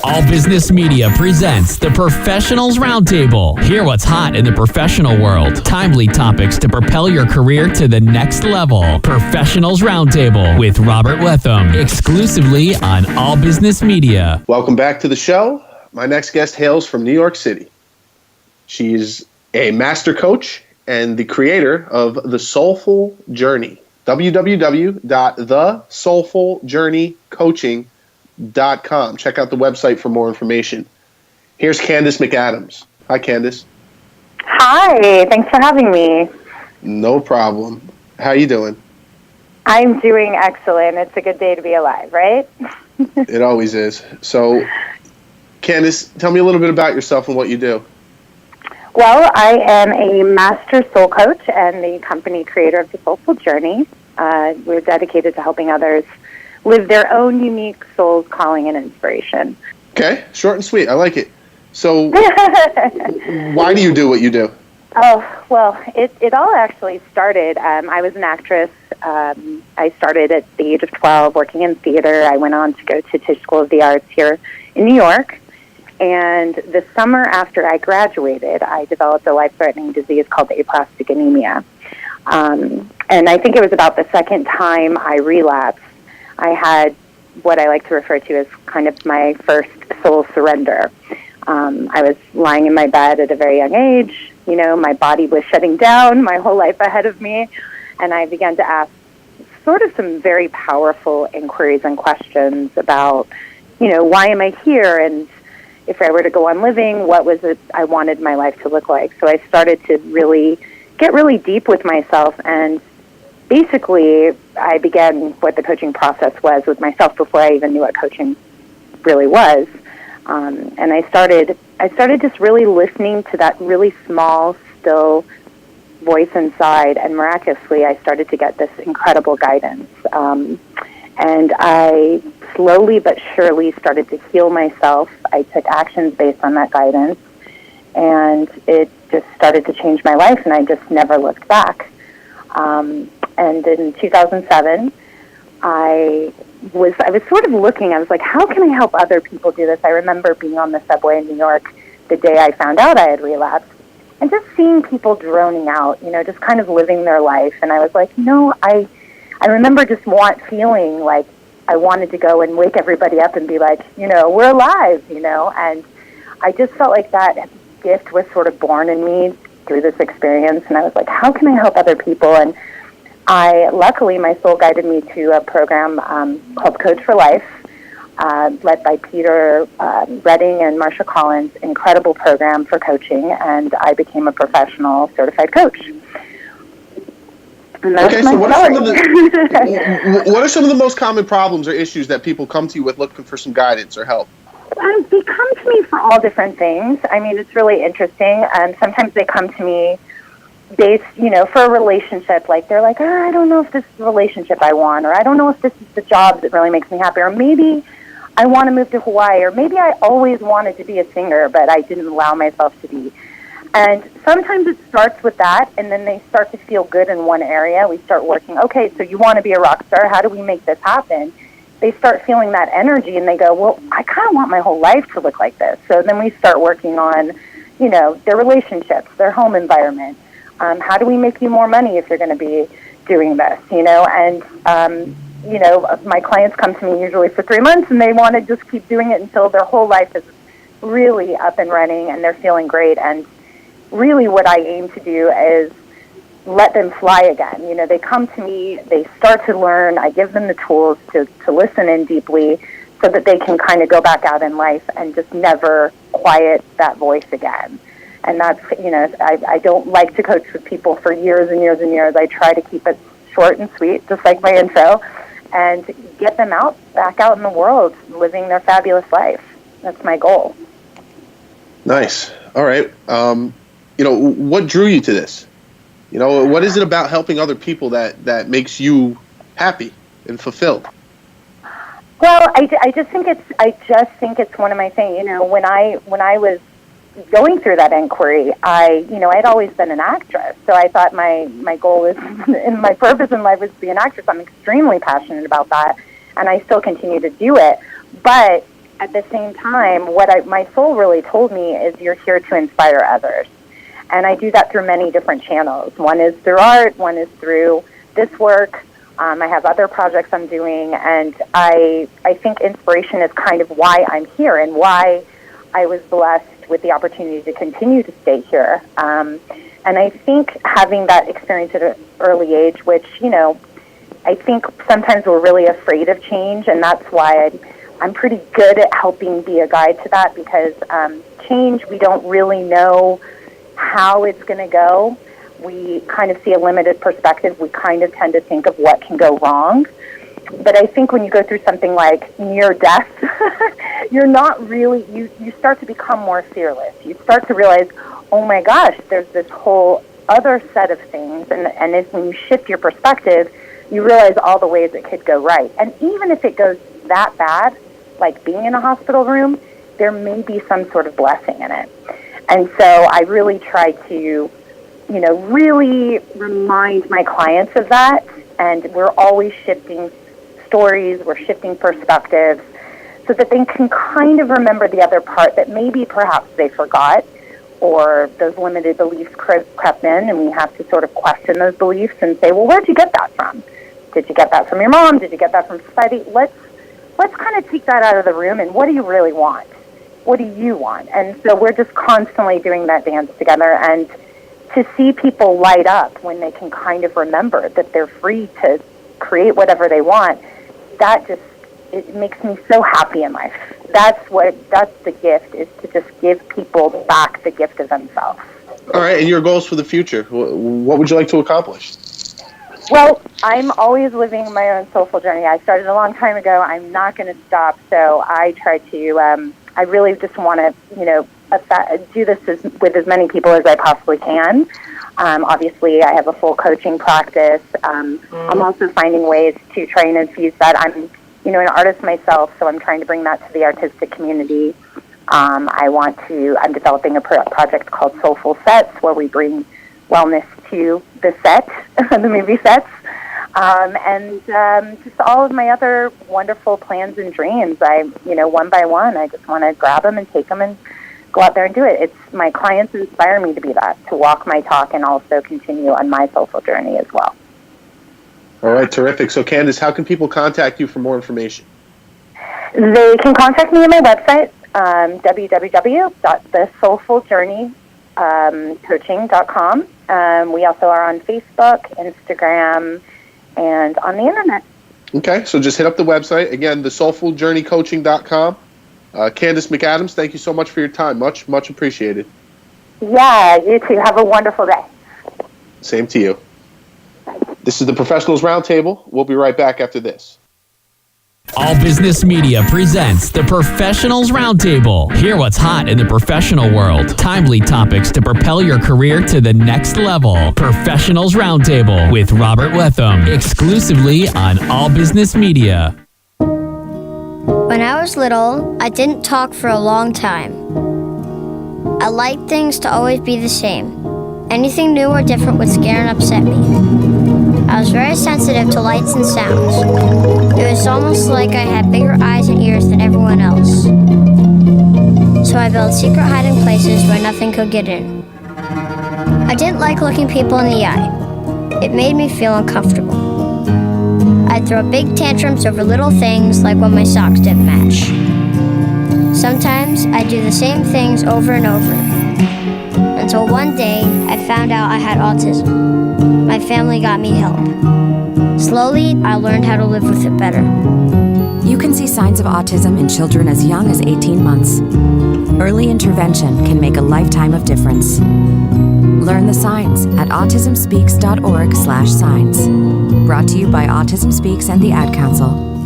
All Business Media presents the Professionals Roundtable. Hear what's hot in the professional world. Timely topics to propel your career to the next level. Professionals Roundtable with Robert Wetham, exclusively on All Business Media. Welcome back to the show. My next guest hails from New York City. She's a master coach and the creator of the Soulful Journey. www.thesoulfuljourneycoaching.com. Check out the website for more information. Here's Candace Mcadams. Hi, Candace. Hi, thanks for having me. No problem. How you doing? I'm doing excellent. It's a good day to be alive, right? It always is. So, Candace, tell me a little bit about yourself and what you do. Well, I am a master soul coach and the company creator of the Soulful Journey. We're dedicated to helping others live their own unique soul's calling and inspiration. Okay, short and sweet. I like it. So, why do you do what you do? Oh, well, it all actually started. I was an actress. I started at the age of 12 working in theater. I went on to go to Tisch School of the Arts here in New York. And the summer after I graduated, I developed a life-threatening disease called aplastic anemia. And I think it was about the second time I relapsed. I had what I like to refer to as kind of my first soul surrender. I was lying in my bed at a very young age. You know, my body was shutting down, my whole life ahead of me. And I began to ask sort of some very powerful inquiries and questions about, you know, why am I here? And if I were to go on living, what was it I wanted my life to look like? So I started to really get really deep with myself, and basically I began what the coaching process was with myself before I even knew what coaching really was. And I started just really listening to that really small, still voice inside, and miraculously I started to get this incredible guidance. And I slowly but surely started to heal myself. I took actions based on that guidance, and it just started to change my life, and I just never looked back. And in 2007, I was sort of looking. I was like, how can I help other people do this? I remember being on the subway in New York the day I found out I had relapsed, and just seeing people droning out, you know, just kind of living their life. And I was like, you know, I remember just feeling like I wanted to go and wake everybody up and be like, you know, we're alive, you know. And I just felt like that gift was sort of born in me through this experience. And I was like, how can I help other people? And luckily, my soul guided me to a program called Coach for Life, led by Peter Redding and Marsha Collins. Incredible program for coaching, and I became a professional certified coach. Okay, so what are some of the most common problems or issues that people come to you with looking for some guidance or help? They come to me for all different things. I mean, it's really interesting. Sometimes they come to me based, you know, for a relationship. Like, they're like, I don't know if this is the relationship I want, or I don't know if this is the job that really makes me happy, or maybe I want to move to Hawaii, or maybe I always wanted to be a singer, but I didn't allow myself to be. And sometimes it starts with that, and then they start to feel good in one area. We start working, okay, so you want to be a rock star. How do we make this happen? They start feeling that energy, and they go, well, I kind of want my whole life to look like this. So then we start working on, you know, their relationships, their home environment. How do we make you more money if you're going to be doing this, you know? And, you know, my clients come to me usually for 3 months, and they want to just keep doing it until their whole life is really up and running, and they're feeling great. And really what I aim to do is let them fly again. You know, they come to me, they start to learn, I give them the tools to listen in deeply so that they can kind of go back out in life and just never quiet that voice again. And that's, you know, I don't like to coach with people for years and years and years. I try to keep it short and sweet, just like my intro, and get them back out in the world, living their fabulous life. That's my goal. Nice. All right. You know, what drew you to this? You know, what is it about helping other people that makes you happy and fulfilled? Well, I just think it's one of my things. You know, when I was going through that inquiry, I'd always been an actress, so I thought my goal is, and my purpose in life was to be an actress. I'm extremely passionate about that, and I still continue to do it. But at the same time, my soul really told me is you're here to inspire others. And I do that through many different channels. One is through art, one is through this work. I have other projects I'm doing, and I think inspiration is kind of why I'm here and why I was blessed with the opportunity to continue to stay here. And I think having that experience at an early age, which, I think sometimes we're really afraid of change, and that's why I'm pretty good at helping be a guide to that, because change, we don't really know how it's going to go. We kind of see a limited perspective. We kind of tend to think of what can go wrong. But I think when you go through something like near death, you're not really, you start to become more fearless. You start to realize, oh my gosh, there's this whole other set of things. And when you shift your perspective, you realize all the ways it could go right. And even if it goes that bad, like being in a hospital room, there may be some sort of blessing in it. And so I really try to, really remind my clients of that. And we're always shifting stories, we're shifting perspectives, so that they can kind of remember the other part that maybe perhaps they forgot, or those limited beliefs crept in, and we have to sort of question those beliefs and say, well, where'd you get that from? Did you get that from your mom? Did you get that from society? Let's kind of take that out of the room, and what do you really want? What do you want? And so we're just constantly doing that dance together, and to see people light up when they can kind of remember that they're free to create whatever they want, it makes me so happy in life. That's the gift, is to just give people back the gift of themselves. All right, and your goals for the future, what would you like to accomplish? Well, I'm always living my own soulful journey. I started a long time ago. I'm not going to stop, so I try to, I really just want to, do this with as many people as I possibly can. Obviously, I have a full coaching practice. I'm also finding ways to try and infuse that. I'm, an artist myself, so I'm trying to bring that to the artistic community. I'm developing a project called Soulful Sets, where we bring wellness to the set, the movie sets, and just all of my other wonderful plans and dreams. One by one, I just want to grab them and take them and go out there and do it. My clients inspire me to be that, to walk my talk and also continue on my soulful journey as well. All right, terrific. So, Candace, how can people contact you for more information? They can contact me on my website, www.thesoulfuljourneycoaching.com. We also are on Facebook, Instagram, and on the internet. Okay, so just hit up the website. Again, thesoulfuljourneycoaching.com. Candace Mcadams, thank you so much for your time. Much, much appreciated. Yeah, you too. Have a wonderful day. Same to you. This is the Professionals Roundtable. We'll be right back after this. All Business Media presents the Professionals Roundtable. Hear what's hot in the professional world. Timely topics to propel your career to the next level. Professionals Roundtable with Robert Wetham. Exclusively on All Business Media. When I was little, I didn't talk for a long time. I liked things to always be the same. Anything new or different would scare and upset me. I was very sensitive to lights and sounds. It was almost like I had bigger eyes and ears than everyone else. So I built secret hiding places where nothing could get in. I didn't like looking people in the eye. It made me feel uncomfortable. I'd throw big tantrums over little things, like when my socks didn't match. Sometimes I'd do the same things over and over. Until one day, I found out I had autism. My family got me help. Slowly, I learned how to live with it better. You can see signs of autism in children as young as 18 months. Early intervention can make a lifetime of difference. Learn the signs at autismspeaks.org/signs. Brought to you by Autism Speaks and the Ad Council.